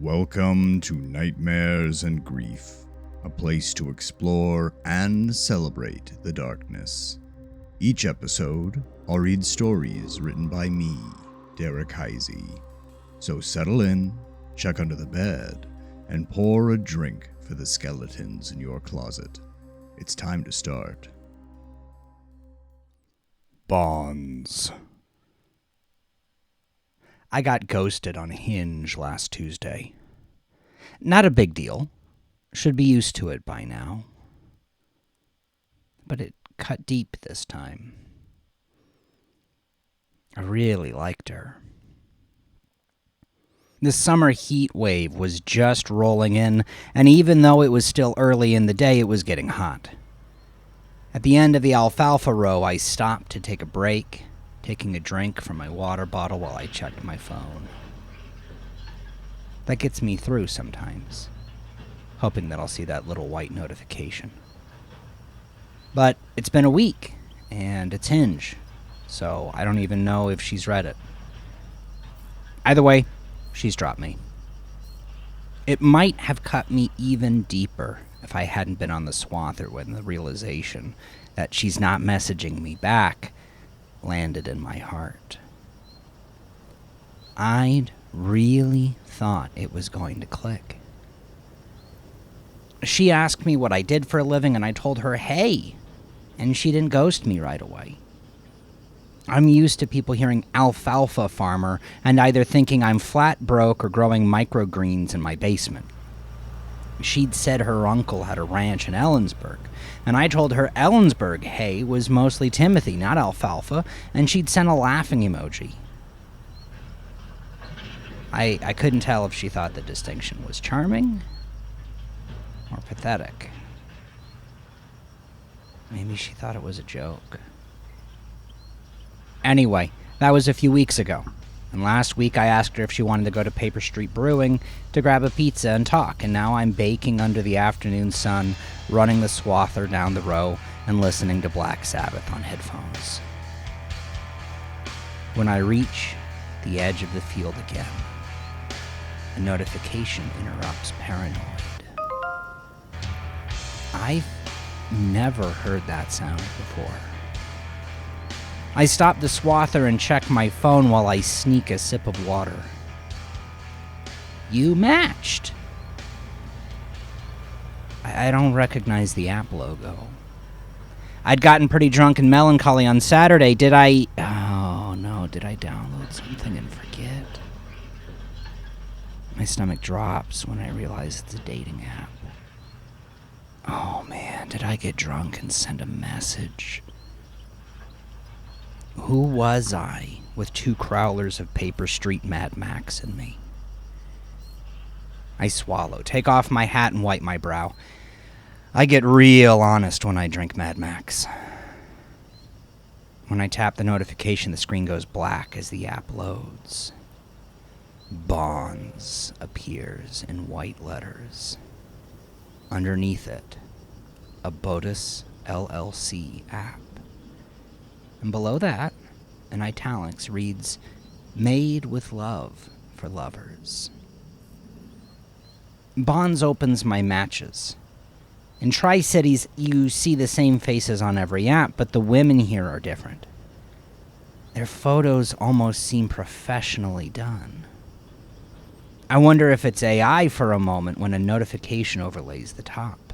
Welcome to Nightmares and Grief, a place to explore and celebrate the darkness. Each episode, I'll read stories written by me, Derrick Heisey. So settle in, check under the bed, and pour a drink for the skeletons in your closet. It's time to start. Bonds. I got ghosted on Hinge last Tuesday. Not a big deal. Should be used to it by now. But it cut deep this time. I really liked her. The summer heat wave was just rolling in, and even though it was still early in the day, it was getting hot. At the end of the alfalfa row, I stopped to take a break, taking a drink from my water bottle while I checked my phone. That gets me through sometimes, hoping that I'll see that little white notification. But it's been a week, and it's Hinge, so I don't even know if she's read it. Either way, she's dropped me. It might have cut me even deeper if I hadn't been on the swather when the realization that she's not messaging me back landed in my heart. I'd really thought it was going to click. She asked me what I did for a living, and I told her, hey, and she didn't ghost me right away. I'm used to people hearing alfalfa farmer and either thinking I'm flat broke or growing microgreens in my basement. She'd said her uncle had a ranch in Ellensburg, and I told her Ellensburg hay was mostly Timothy, not alfalfa, and she'd sent a laughing emoji. I couldn't tell if she thought the distinction was charming or pathetic. Maybe she thought it was a joke. Anyway, that was a few weeks ago. And last week I asked her if she wanted to go to Paper Street Brewing to grab a pizza and talk, and now I'm baking under the afternoon sun, running the swather down the row, and listening to Black Sabbath on headphones. When I reach the edge of the field again, a notification interrupts Paranoid. I've never heard that sound before. I stop the swather and check my phone while I sneak a sip of water. You matched. I don't recognize the app logo. I'd gotten pretty drunk and melancholy on Saturday. Did I download something and forget? My stomach drops when I realize it's a dating app. Oh man, did I get drunk and send a message? Who was I with 2 crowlers of Paper Street Mad Max in me? I swallow, take off my hat and wipe my brow. I get real honest when I drink Mad Max. When I tap the notification, the screen goes black as the app loads. Bonds appears in white letters. Underneath it, a Botus LLC app. And below that, in italics, reads, Made with love for lovers. Bonds opens my matches. In Tri-Cities, you see the same faces on every app, but the women here are different. Their photos almost seem professionally done. I wonder if it's AI for a moment when a notification overlays the top.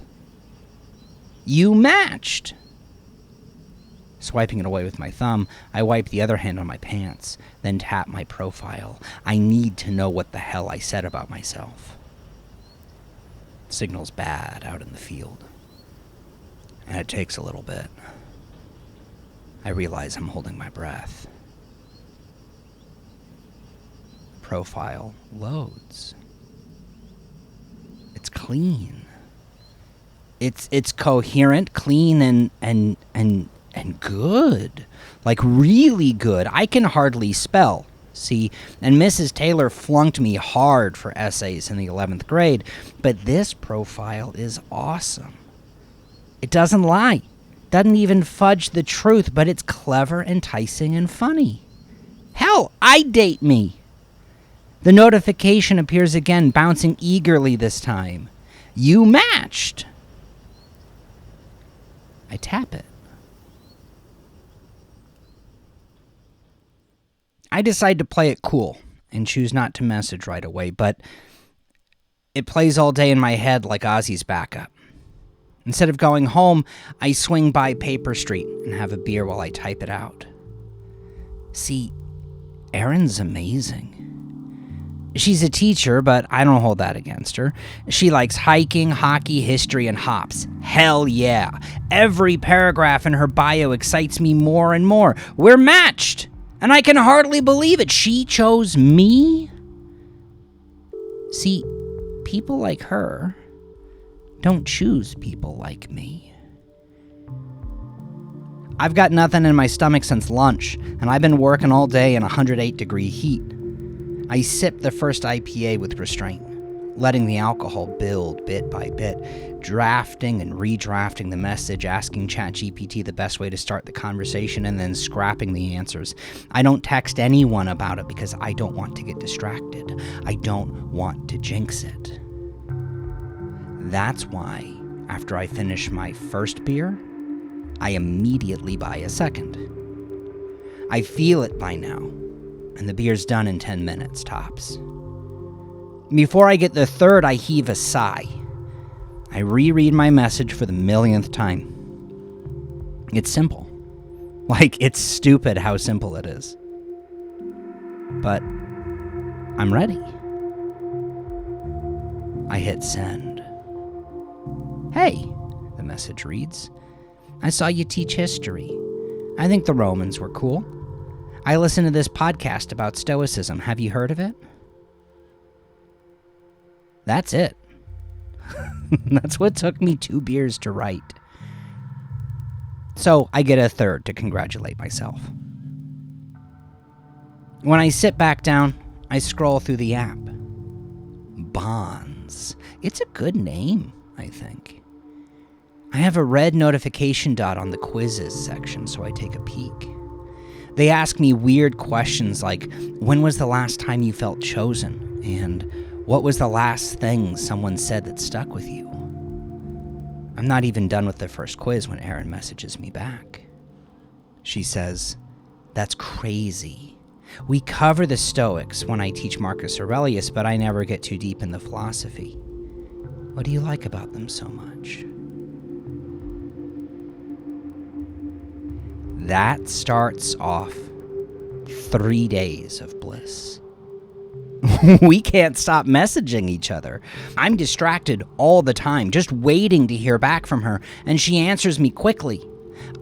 You matched! Swiping it away with my thumb, I wipe the other hand on my pants, then tap my profile. I need to know what the hell I said about myself. Signal's bad out in the field, and it takes a little bit. I realize I'm holding my breath. Profile loads. It's clean. It's coherent, clean, and good. Like, really good. I can hardly spell. See, and Mrs. Taylor flunked me hard for essays in the 11th grade, but this profile is awesome. It doesn't lie. Doesn't even fudge the truth, but it's clever, enticing, and funny. Hell, I'd date me. The notification appears again, bouncing eagerly this time. You matched! I tap it. I decide to play it cool and choose not to message right away, but it plays all day in my head like Ozzy's backup. Instead of going home, I swing by Paper Street and have a beer while I type it out. See, Erin's amazing. She's a teacher, but I don't hold that against her. She likes hiking, hockey, history, and hops. Hell yeah. Every paragraph in her bio excites me more and more. We're matched! And I can hardly believe it. She chose me? See, people like her don't choose people like me. I've got nothing in my stomach since lunch, and I've been working all day in 108-degree heat. I sip the first IPA with restraint, letting the alcohol build bit by bit, drafting and redrafting the message, asking ChatGPT the best way to start the conversation, and then scrapping the answers. I don't text anyone about it because I don't want to get distracted. I don't want to jinx it. That's why, after I finish my first beer, I immediately buy a second. I feel it by now, and the beer's done in 10 minutes tops. Before I get the third, I heave a sigh. I reread my message for the millionth time. It's simple. Like, it's stupid how simple it is. But I'm ready. I hit send. Hey, the message reads. I saw you teach history. I think the Romans were cool. I listened to this podcast about Stoicism. Have you heard of it? That's it. That's what took me 2 beers to write. So I get a third to congratulate myself. When I sit back down, I scroll through the app. Bonds. It's a good name, I think. I have a red notification dot on the quizzes section, so I take a peek. They ask me weird questions like, when was the last time you felt chosen? And what was the last thing someone said that stuck with you? I'm not even done with the first quiz when Erin messages me back. She says, that's crazy. We cover the Stoics when I teach Marcus Aurelius, but I never get too deep in the philosophy. What do you like about them so much? That starts off 3 days of bliss. We can't stop messaging each other. I'm distracted all the time, just waiting to hear back from her, and she answers me quickly.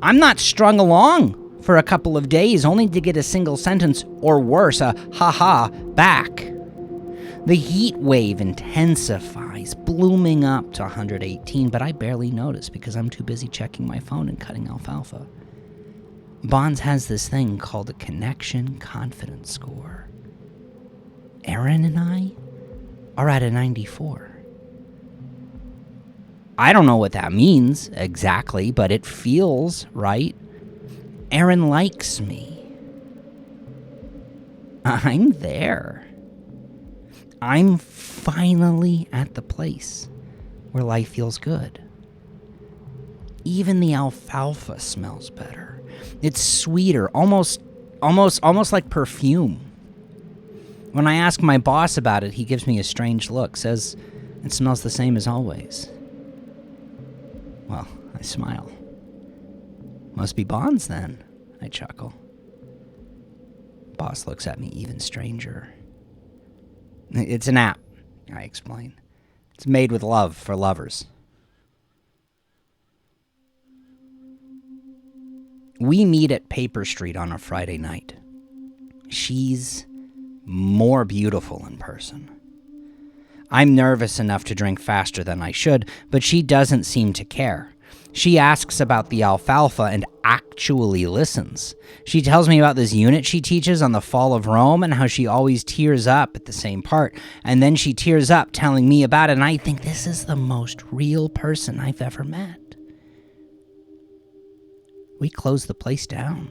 I'm not strung along for a couple of days, only to get a single sentence, or worse, a haha back. The heat wave intensifies, blooming up to 118, but I barely notice because I'm too busy checking my phone and cutting alfalfa. Bonds has this thing called a connection confidence score. Erin and I are at a 94. I don't know what that means exactly, but it feels right. Erin likes me. I'm there. I'm finally at the place where life feels good. Even the alfalfa smells better. It's sweeter, almost like perfume. When I ask my boss about it, he gives me a strange look, says it smells the same as always. Well, I smile. Must be Bonds then, I chuckle. Boss looks at me even stranger. It's an app, I explain. It's made with love for lovers. We meet at Paper Street on a Friday night. She's more beautiful in person. I'm nervous enough to drink faster than I should, but she doesn't seem to care. She asks about the alfalfa and actually listens. She tells me about this unit she teaches on the fall of Rome and how she always tears up at the same part. And then she tears up telling me about it, and I think this is the most real person I've ever met. We close the place down.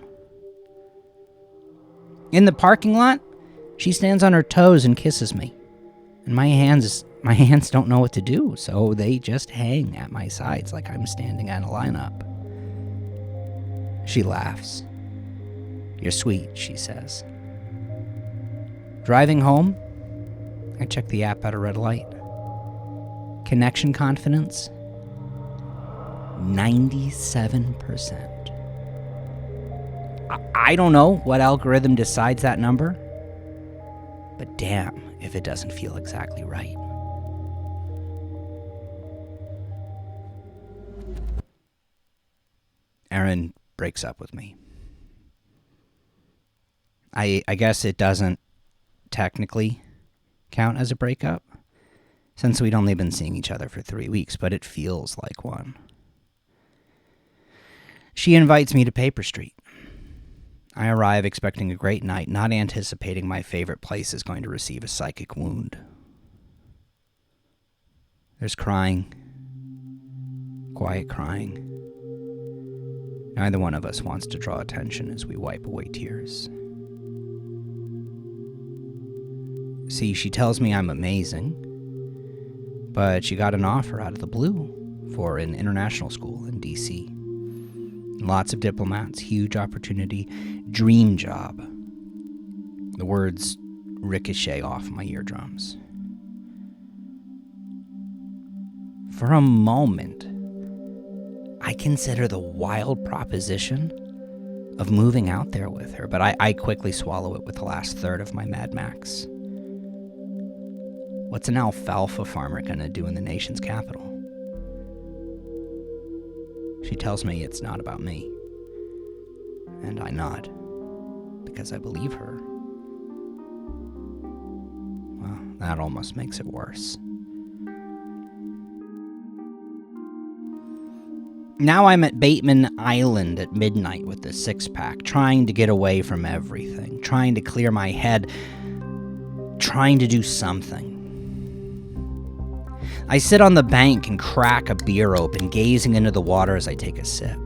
In the parking lot, She stands on her toes and kisses me, and my hands don't know what to do, so they just hang at my sides like I'm standing at a lineup. She laughs. "You're sweet," she says. Driving home, I check the app at a red light. Connection confidence, 97%. I don't know what algorithm decides that number, but damn if it doesn't feel exactly right. Erin breaks up with me. I guess it doesn't technically count as a breakup, since we'd only been seeing each other for 3 weeks, but it feels like one. She invites me to Paper Street. I arrive expecting a great night, not anticipating my favorite place is going to receive a psychic wound. There's crying. Quiet crying. Neither one of us wants to draw attention as we wipe away tears. See, she tells me I'm amazing, but she got an offer out of the blue for an international school in D.C. Lots of diplomats, huge opportunity, dream job. The words ricochet off my eardrums. For a moment, I consider the wild proposition of moving out there with her, but I quickly swallow it with the last third of my Mad Max. What's an alfalfa farmer gonna do in the nation's capital? She tells me it's not about me. And I nod, because I believe her. Well, that almost makes it worse. Now I'm at Bateman Island at midnight with a six-pack, trying to get away from everything, trying to clear my head, trying to do something. I sit on the bank and crack a beer open, gazing into the water as I take a sip.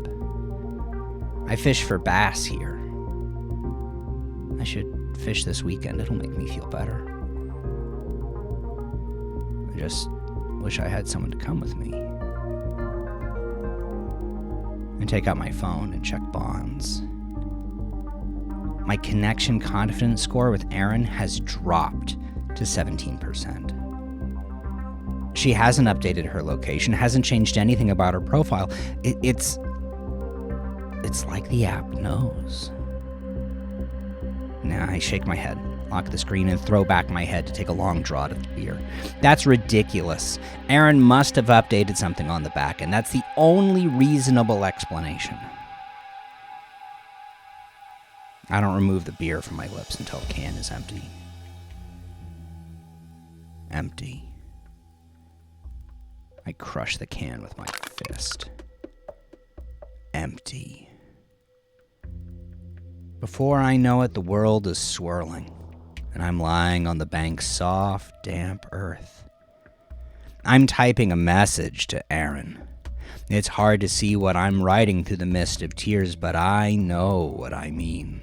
I fish for bass here. I should fish this weekend. It'll make me feel better. I just wish I had someone to come with me. I take out my phone and check bonds. My connection confidence score with Erin has dropped to 17%. She hasn't updated her location, hasn't changed anything about her profile. It's like the app knows. Now I shake my head, lock the screen, and throw back my head to take a long draught of the beer. That's ridiculous. Erin must have updated something on the back, and that's the only reasonable explanation. I don't remove the beer from my lips until the can is empty. Empty. I crush the can with my fist. Empty. Before I know it, the world is swirling, and I'm lying on the bank's soft, damp earth. I'm typing a message to Erin. It's hard to see what I'm writing through the mist of tears, but I know what I mean.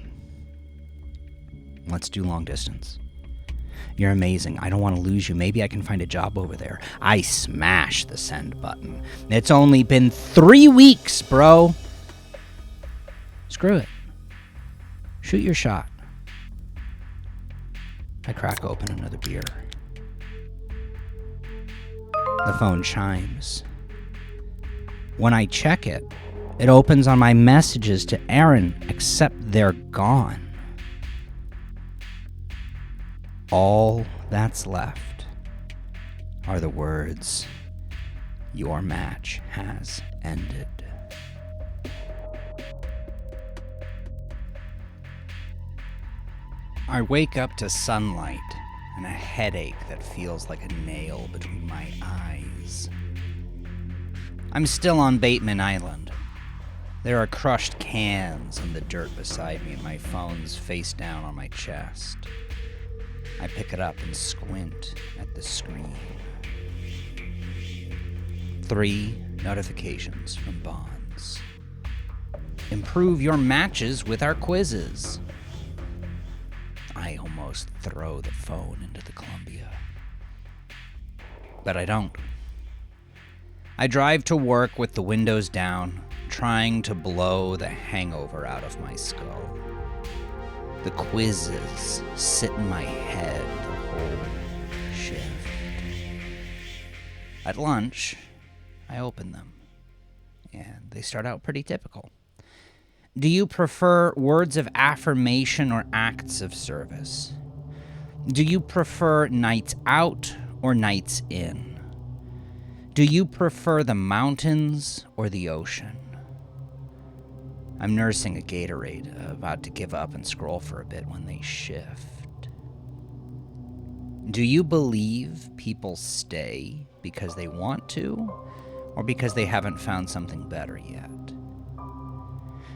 Let's do long distance. You're amazing. I don't want to lose you. Maybe I can find a job over there. I smash the send button. It's only been 3 weeks, bro. Screw it. Shoot your shot. I crack open another beer. The phone chimes. When I check it, it opens on my messages to Erin, except they're gone. All that's left are the words, "Your match has ended." I wake up to sunlight and a headache that feels like a nail between my eyes. I'm still on Bateman Island. There are crushed cans in the dirt beside me, and my phone's face down on my chest. I pick it up and squint at the screen. 3 notifications from Bonds. Improve your matches with our quizzes. I almost almost throw the phone into the Columbia. But I don't. I drive to work with the windows down, trying to blow the hangover out of my skull. The quizzes sit in my head the whole shift. At lunch, I open them, and they start out pretty typical. Do you prefer words of affirmation or acts of service? Do you prefer nights out or nights in? Do you prefer the mountains or the ocean? I'm nursing a Gatorade, about to give up and scroll for a bit when they shift. Do you believe people stay because they want to, or because they haven't found something better yet?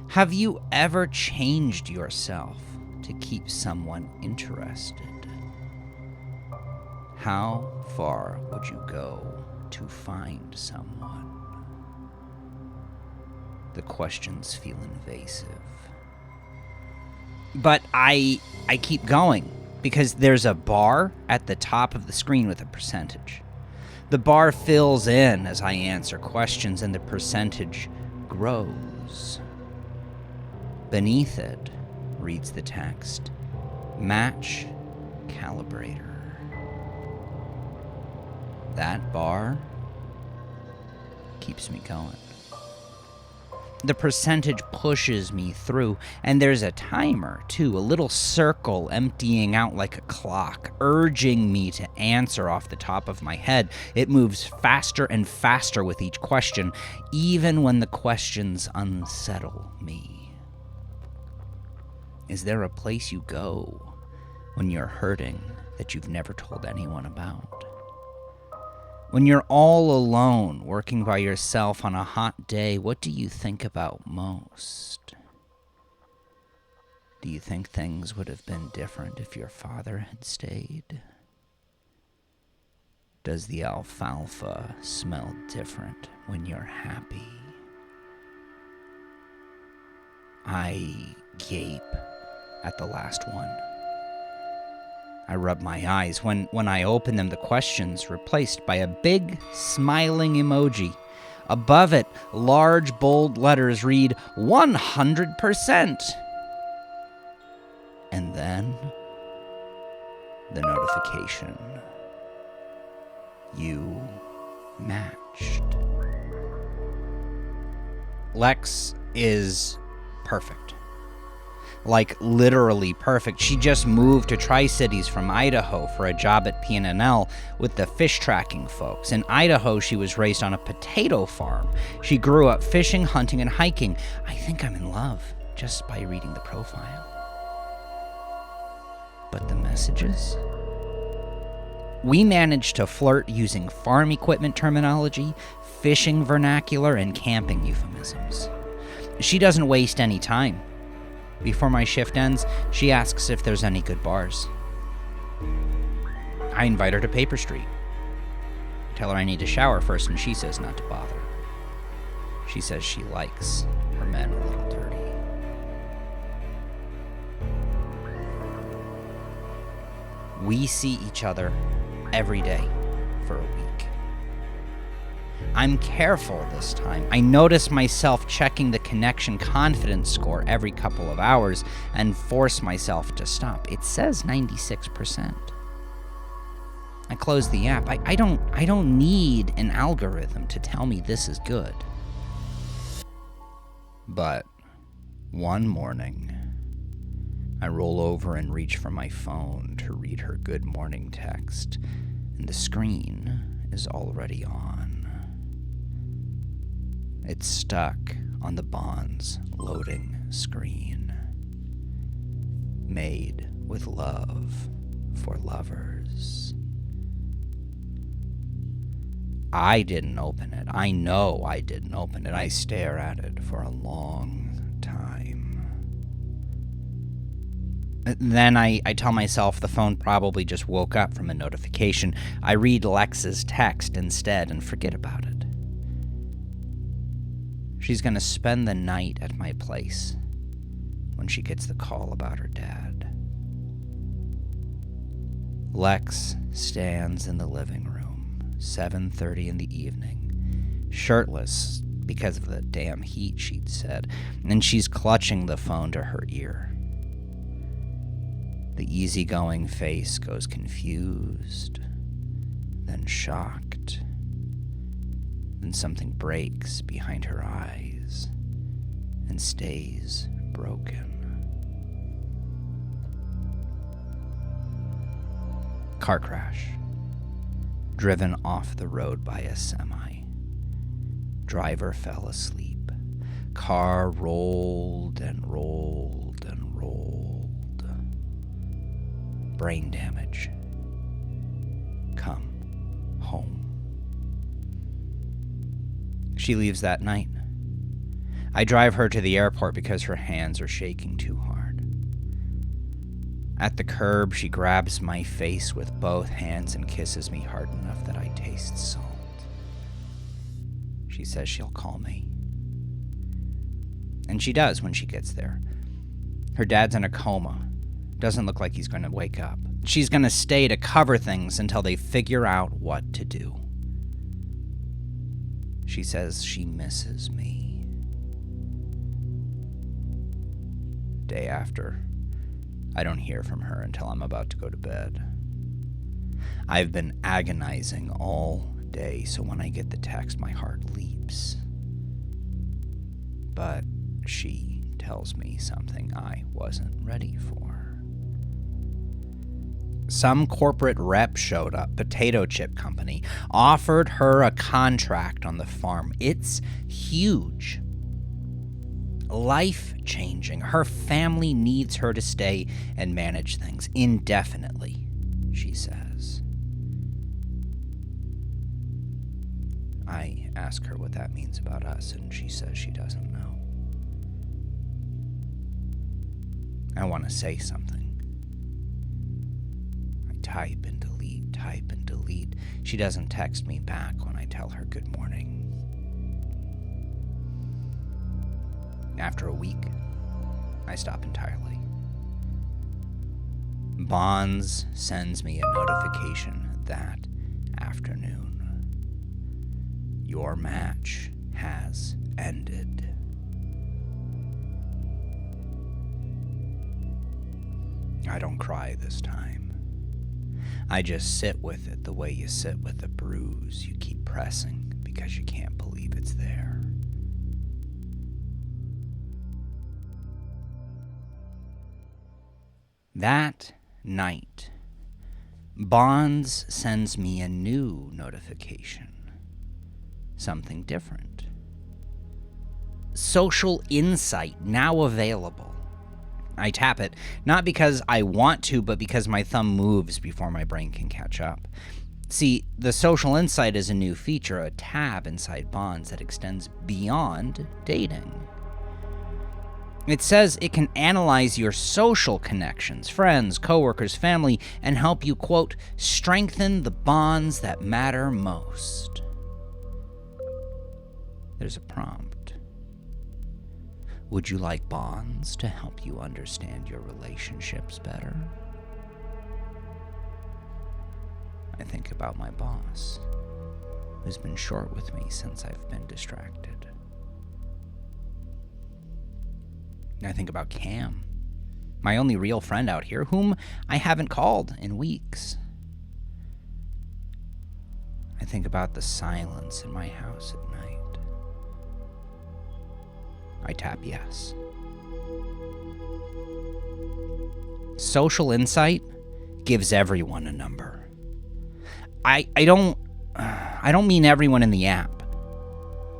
Have you ever changed yourself to keep someone interested? How far would you go to find someone? The questions feel invasive. But I keep going because there's a bar at the top of the screen with a percentage. The bar fills in as I answer questions and the percentage grows. Beneath it reads the text, match calibrator. That bar keeps me going. The percentage pushes me through, and there's a timer, too, a little circle emptying out like a clock, urging me to answer off the top of my head. It moves faster and faster with each question, even when the questions unsettle me. Is there a place you go when you're hurting that you've never told anyone about? When you're all alone, working by yourself on a hot day, what do you think about most? Do you think things would have been different if your father had stayed? Does the alfalfa smell different when you're happy? I gape at the last one. I rub my eyes. When I open them, the question's replaced by a big, smiling emoji. Above it, large, bold letters read, 100%. And then, the notification. You matched. Lex is perfect. Like, literally perfect. She just moved to Tri-Cities from Idaho for a job at PNNL with the fish tracking folks. In Idaho, she was raised on a potato farm. She grew up fishing, hunting, and hiking. I think I'm in love just by reading the profile. But the messages? We managed to flirt using farm equipment terminology, fishing vernacular, and camping euphemisms. She doesn't waste any time. Before my shift ends, she asks if there's any good bars. I invite her to Paper Street. Tell her I need to shower first, and she says not to bother. She says she likes her men a little dirty. We see each other every day for a week. I'm careful this time. I notice myself checking the connection confidence score every couple of hours and force myself to stop. It says 96%. I close the app. I don't need an algorithm to tell me this is good. But one morning, I roll over and reach for my phone to read her good morning text, and the screen is already on. It's stuck on the Bonds loading screen. Made with love for lovers. I didn't open it. I know I didn't open it. I stare at it for a long time. Then I tell myself the phone probably just woke up from a notification. I read Lex's text instead and forget about it. She's going to spend the night at my place when she gets the call about her dad. Lex stands in the living room, 7:30 in the evening, shirtless because of the damn heat, she'd said, and she's clutching the phone to her ear. The easygoing face goes confused, then shocked. Then something breaks behind her eyes and stays broken. Car crash. Driven off the road by a semi. Driver fell asleep. Car rolled and rolled and rolled. Brain damage. Come home. She leaves that night. I drive her to the airport because her hands are shaking too hard. At the curb, she grabs my face with both hands and kisses me hard enough that I taste salt. She says she'll call me. And she does when she gets there. Her dad's in a coma. Doesn't look like he's going to wake up. She's going to stay to cover things until they figure out what to do. She says she misses me. Day after, I don't hear from her until I'm about to go to bed. I've been agonizing all day, so when I get the text, my heart leaps. But she tells me something I wasn't ready for. Some corporate rep showed up, potato chip company, offered her a contract on the farm. It's huge. Life-changing. Her family needs her to stay and manage things indefinitely, she says. I ask her what that means about us, and she says she doesn't know. I want to say something. I type and delete, type and delete. She doesn't text me back when I tell her good morning. After a week, I stop entirely. Bonds sends me a notification that afternoon. Your match has ended. I don't cry this time. I just sit with it the way you sit with a bruise you keep pressing because you can't believe it's there. That night, Bonds sends me a new notification. Something different. Social Insight now available. I tap it, not because I want to, but because my thumb moves before my brain can catch up. See, the Social Insight is a new feature, a tab inside Bonds that extends beyond dating. It says it can analyze your social connections, friends, coworkers, family, and help you, quote, strengthen the bonds that matter most. There's a prompt. Would you like Bonds to help you understand your relationships better? I think about my boss, who's been short with me since I've been distracted. I think about Cam, my only real friend out here, whom I haven't called in weeks. I think about the silence in my house at night. I tap yes. Social Insight gives everyone a number. I don't mean everyone in the app.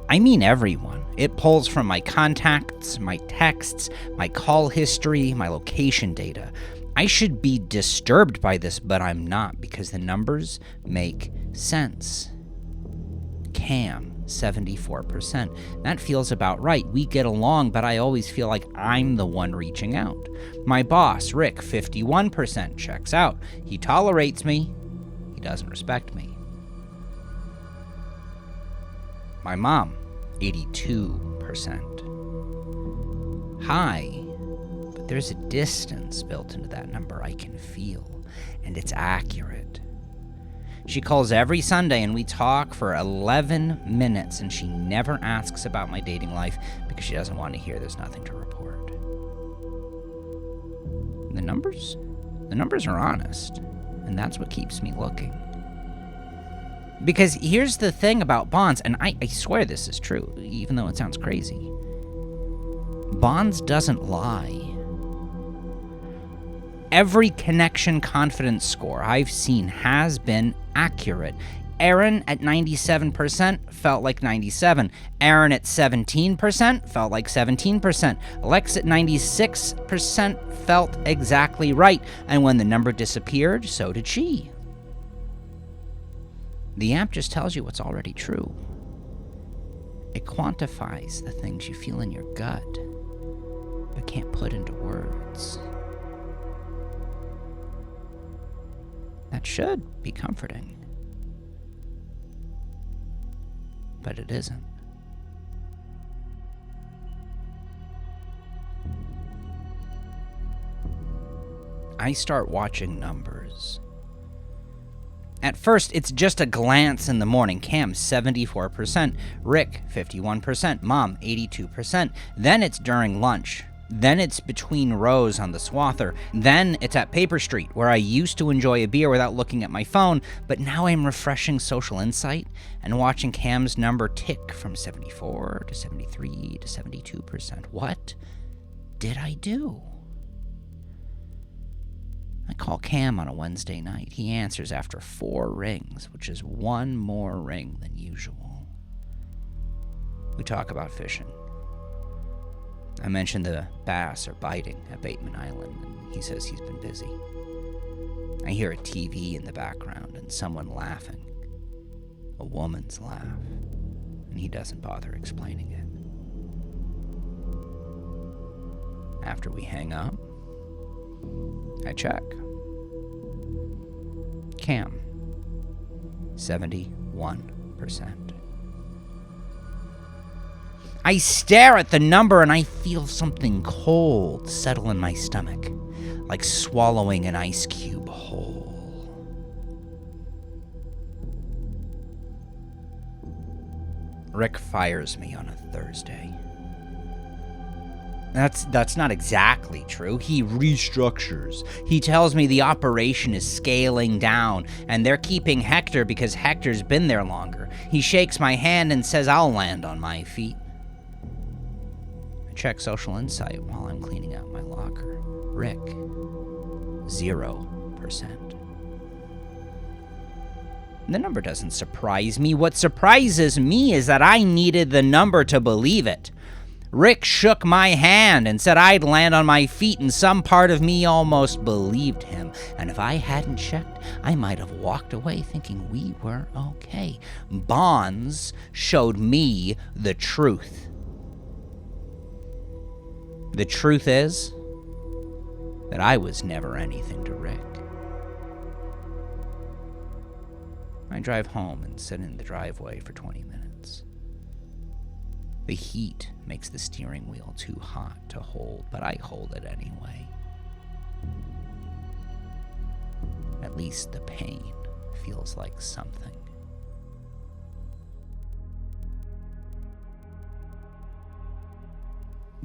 I mean everyone. It pulls from my contacts, my texts, my call history, my location data. I should be disturbed by this, but I'm not because the numbers make sense. Cam, 74%. That feels about right. We get along, but I always feel like I'm the one reaching out. My boss, Rick, 51%. Checks out. He tolerates me. He doesn't respect me. My mom, 82%. High, but there's a distance built into that number I can feel. and it's accurate. She calls every Sunday and we talk for 11 minutes, and she never asks about my dating life because she doesn't want to hear there's nothing to report. The numbers are honest, and that's what keeps me looking. Because here's the thing about Bonds, and I swear this is true, even though it sounds crazy. Bonds doesn't lie. Every connection confidence score I've seen has been accurate. Aaron at 97% felt like 97. Aaron at 17% felt like 17%. Lex at 96% felt exactly right. And when the number disappeared, so did she. The app just tells you what's already true. It quantifies the things you feel in your gut, but can't put into words. That should be comforting. But it isn't. I start watching numbers. At first, it's just a glance in the morning. Cam, 74%. Rick, 51%. Mom, 82%. Then it's during lunch. Then it's between rows on the swather. Then it's at Paper Street, where I used to enjoy a beer without looking at my phone, but now I'm refreshing Social Insight and watching Cam's number tick from 74 to 73 to 72%. What did I do? I call Cam on a Wednesday night. He answers after 4 rings, which is 1 more ring than usual. We talk about fishing. I mentioned the bass are biting at Bateman Island, and he says he's been busy. I hear a TV in the background and someone laughing. A woman's laugh, and he doesn't bother explaining it. After we hang up, I check. Cam, 71%. I stare at the number and I feel something cold settle in my stomach, like swallowing an ice cube whole. Rick fires me on a Thursday. That's not exactly true. He restructures. He tells me the operation is scaling down, and they're keeping Hector because Hector's been there longer. He shakes my hand and says I'll land on my feet. I check Social Insight while I'm cleaning out my locker. Rick, 0%. The number doesn't surprise me. What surprises me is that I needed the number to believe it. Rick shook my hand and said I'd land on my feet, and some part of me almost believed him. And if I hadn't checked, I might have walked away thinking we were okay. Bonds showed me the truth. The truth is that I was never anything to Rick. I drive home and sit in the driveway for 20 minutes. The heat makes the steering wheel too hot to hold, but I hold it anyway. At least the pain feels like something.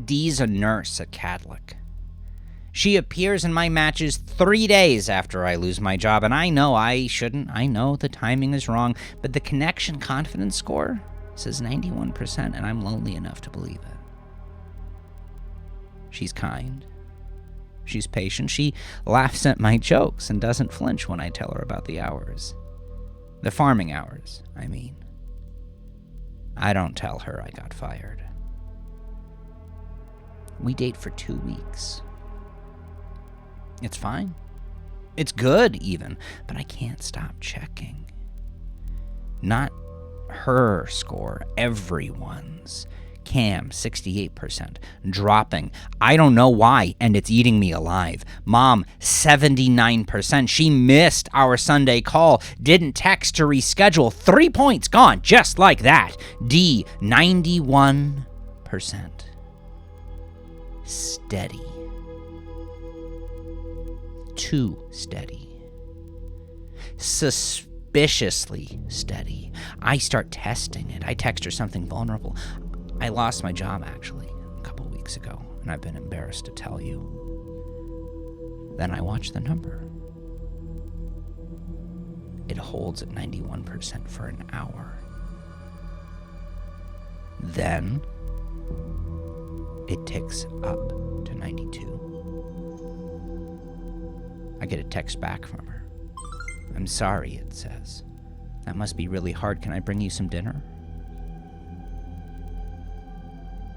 Dee's a nurse at Cadlick. She appears in my matches 3 days after I lose my job, and I know I shouldn't. I know the timing is wrong, but the connection confidence score says 91%, and I'm lonely enough to believe it. She's kind. She's patient. She laughs at my jokes and doesn't flinch when I tell her about the hours. The farming hours, I mean. I don't tell her I got fired. We date for 2 weeks. It's fine. It's good, even, but I can't stop checking. Not her score, everyone's. Cam, 68%, dropping. I don't know why, and it's eating me alive. Mom, 79%. She missed our Sunday call, didn't text to reschedule. 3 points gone, just like that. D, 91%. Steady. Too steady. suspiciously steady. I start testing it. I text her something vulnerable. I lost my job, actually, a couple weeks ago, and I've been embarrassed to tell you. Then I watch the number. It holds at 91% for an hour. Then it ticks up to 92. I get a text back from her. "I'm sorry," it says. "That must be really hard. Can I bring you some dinner?"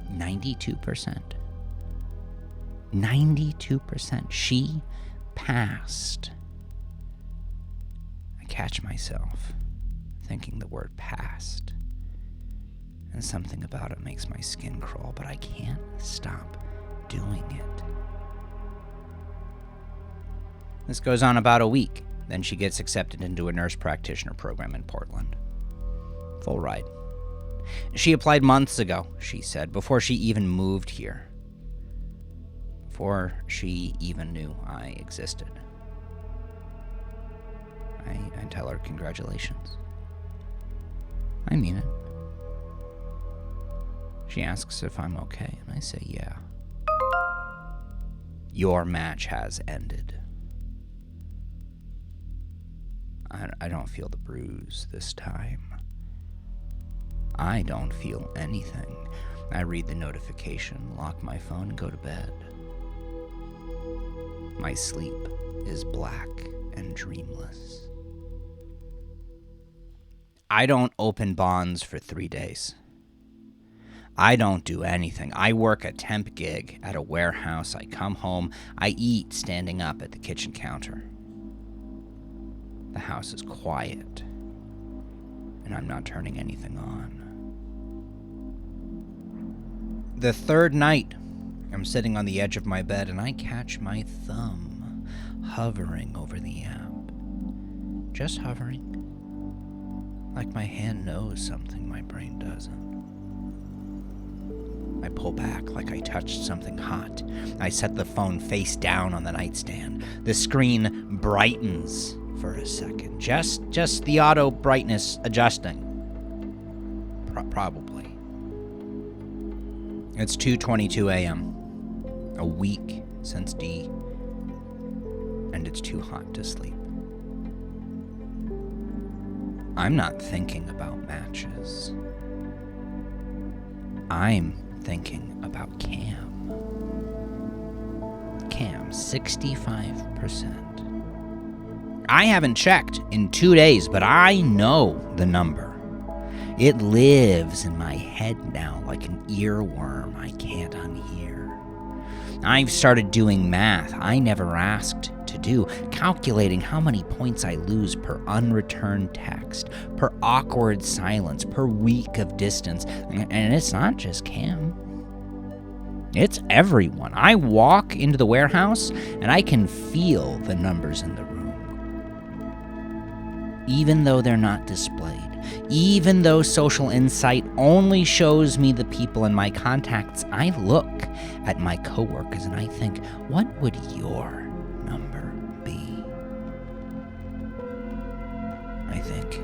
92%. 92%. She passed. I catch myself thinking the word passed, and something about it makes my skin crawl, but I can't stop doing it. This goes on about a week. Then she gets accepted into a nurse practitioner program in Portland. Full ride. She applied months ago, she said, before she even moved here. Before she even knew I existed. I tell her congratulations. I mean it. She asks if I'm okay, and I say yeah. "Your match has ended." I don't feel the bruise this time. I don't feel anything. I read the notification, lock my phone, and go to bed. My sleep is black and dreamless. I don't open bonds for 3 days. I don't do anything. I work a temp gig at a warehouse. I come home. I eat standing up at the kitchen counter. The house is quiet, and I'm not turning anything on. The third night, I'm sitting on the edge of my bed, and I catch my thumb hovering over the app. Just hovering. Like my hand knows something my brain doesn't. I pull back like I touched something hot. I set the phone face down on the nightstand. The screen brightens for a second. Just the auto brightness adjusting. Probably. It's 2:22 a.m. A week since D. And it's too hot to sleep. I'm not thinking about matches. I'm thinking about Cam. Cam, 65%. I haven't checked in 2 days, but I know the number. It lives in my head now like an earworm I can't unhear. I've started doing math I never asked to do, calculating how many points I lose per unreturned text, per awkward silence, per week of distance. And it's not just Cam. It's everyone. I walk into the warehouse and I can feel the numbers in the room. Even though they're not displayed, even though social insight only shows me the people in my contacts, I look at my coworkers and I think, what would your number be? I think,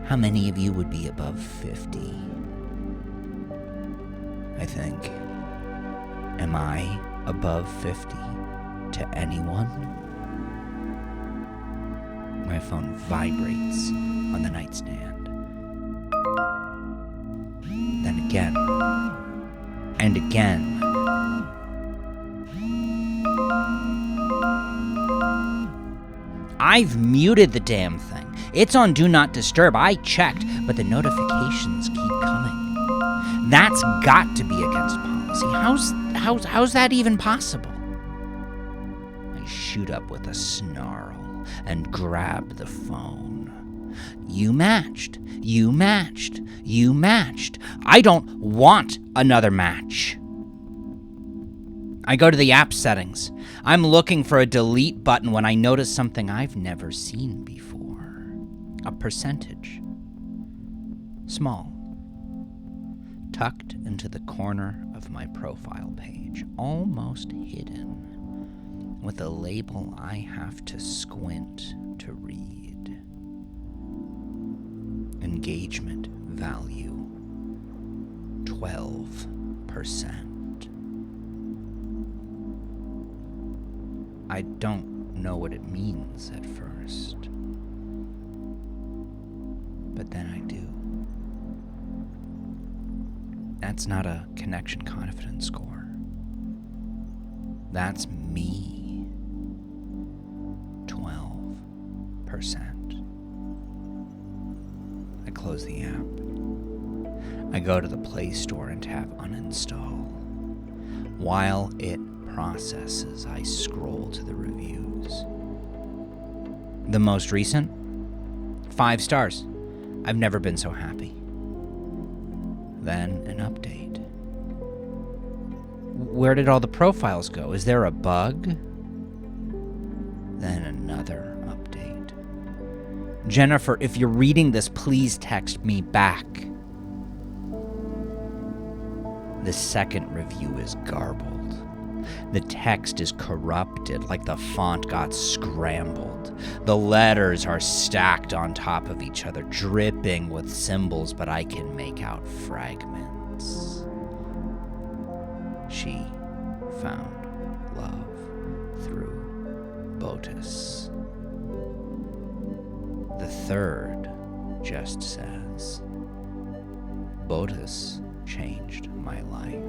how many of you would be above 50? I think, am I above 50 to anyone? My phone vibrates on the nightstand. Then again, and again. I've muted the damn thing. It's on Do Not Disturb. I checked, but the notifications keep coming. That's got to be against policy. How's that even possible? I shoot up with a snarl and grab the phone. You matched. You matched. You matched. I don't want another match. I go to the app settings. I'm looking for a delete button when I notice something I've never seen before. A percentage. Small. Tucked into the corner of my profile page. Almost hidden. With a label I have to squint to read. engagement value, 12%. I don't know what it means at first, but then I do. That's not a connection confidence score. That's me. 12%. I close the app. I go to the Play Store and tap uninstall. While it processes, I scroll to the reviews. The most recent? 5 stars. I've never been so happy. Then an update. Where did all the profiles go? Is there a bug? Then another update. Jennifer, if you're reading this, please text me back. The second review is garbled. The text is corrupted, like the font got scrambled. The letters are stacked on top of each other, dripping with symbols, but I can make out fragments. She found love through Botus. The third just says, Botus changed my life.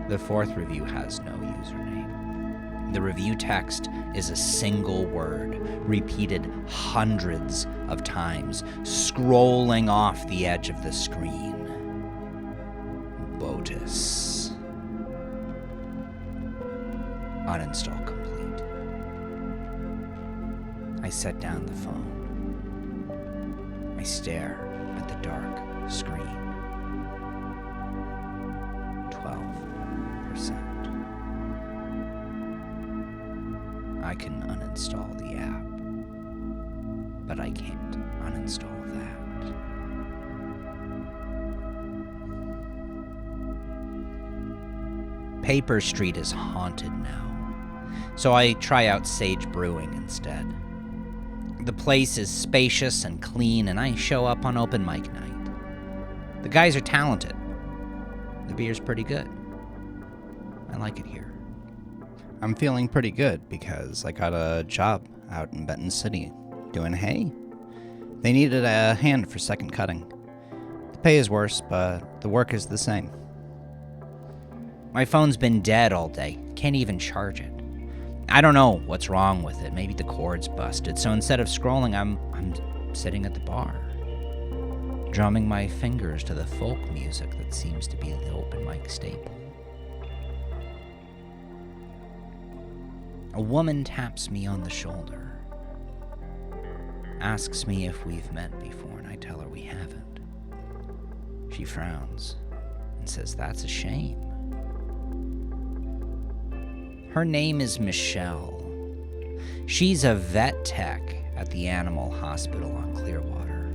The fourth review has no username. The review text is a single word, repeated hundreds of times, scrolling off the edge of the screen. Botus. Uninstall complete. I set down the phone. I stare at the dark screen. 12%. I can uninstall the app, but I can't uninstall that. Paper Street is haunted now, so I try out Sage Brewing instead. The place is spacious and clean, and I show up on open mic night. The guys are talented. The beer's pretty good. I like it here. I'm feeling pretty good because I got a job out in Benton City doing hay. They needed a hand for second cutting. The pay is worse, but the work is the same. My phone's been dead all day. Can't even charge it. I don't know what's wrong with it. Maybe the cord's busted. So instead of scrolling, I'm sitting at the bar, drumming my fingers to the folk music that seems to be the open mic staple. A woman taps me on the shoulder, asks me if we've met before, and I tell her we haven't. She frowns and says that's a shame. Her name is Michelle. She's a vet tech at the animal hospital on Clearwater.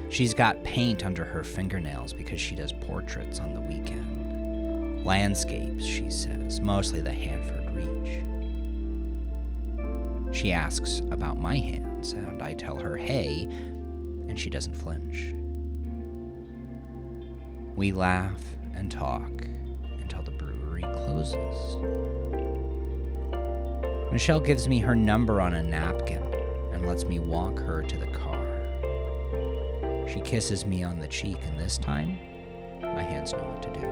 She's got paint under her fingernails because she does portraits on the weekend. Landscapes, she says, mostly the Hanford Reach. She asks about my hands, and I tell her, hey, and she doesn't flinch. We laugh and talk until the brewery closes. Michelle gives me her number on a napkin and lets me walk her to the car. She kisses me on the cheek, and this time, my hands know what to do.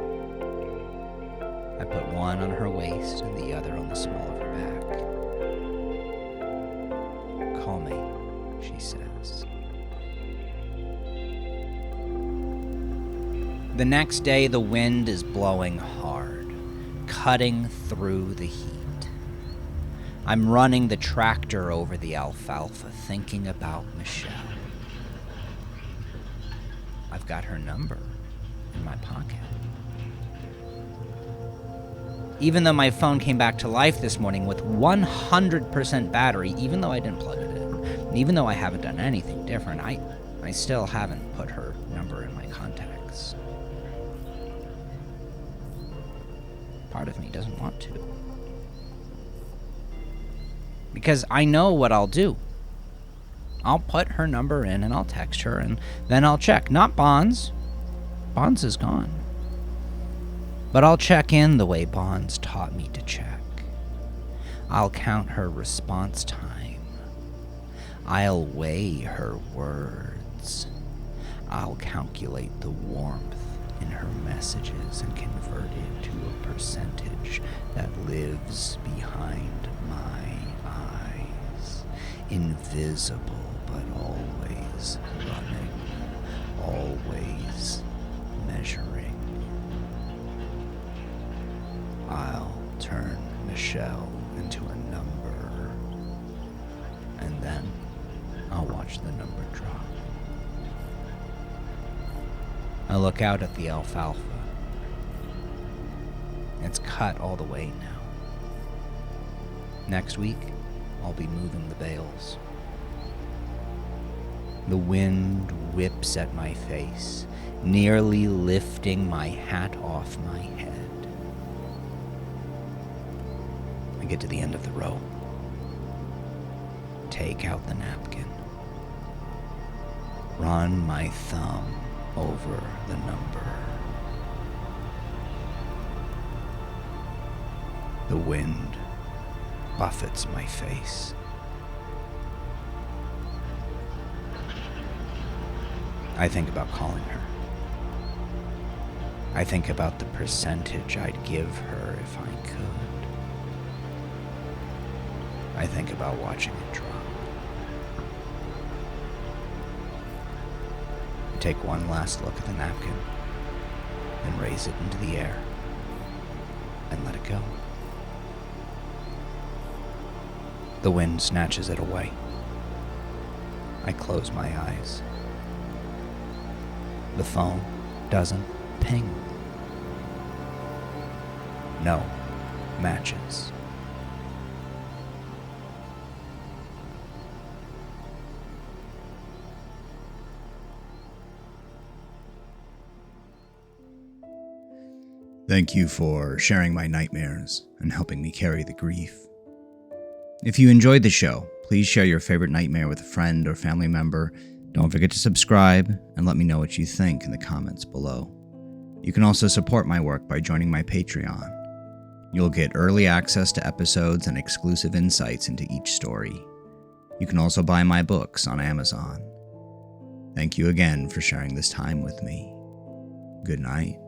I put one on her waist and the other on the small of her back. Call me, she says. The next day, the wind is blowing hard, cutting through the heat. I'm running the tractor over the alfalfa, thinking about Michelle. I've got her number in my pocket. Even though my phone came back to life this morning with 100% battery, even though I didn't plug it in, even though I haven't done anything different, I still haven't put her number in my contacts. Part of me doesn't want to. Because I know what I'll do. I'll put her number in and I'll text her and then I'll check. Not Bonds. Bonds is gone. But I'll check in the way Bonds taught me to check. I'll count her response time. I'll weigh her words. I'll calculate the warmth in her messages and convert it to a percentage that lives behind my eyes. Invisible, but always running, always measuring. I'll turn Michelle into a number, and then I'll watch the number drop. I look out at the alfalfa. It's cut all the way now. Next week, I'll be moving the bales. The wind whips at my face, nearly lifting my hat off my head. I get to the end of the row. Take out the napkin. Run my thumb over the number. The wind buffets my face. I think about calling her. I think about the percentage I'd give her if I could. I think about watching it drop. I take one last look at the napkin, then raise it into the air and let it go. The wind snatches it away. I close my eyes. The phone doesn't ping. No matches. Thank you for sharing my nightmares and helping me carry the grief. If you enjoyed the show, please share your favorite nightmare with a friend or family member. Don't forget to subscribe and let me know what you think in the comments below. You can also support my work by joining my Patreon. You'll get early access to episodes and exclusive insights into each story. You can also buy my books on Amazon. Thank you again for sharing this time with me. Good night.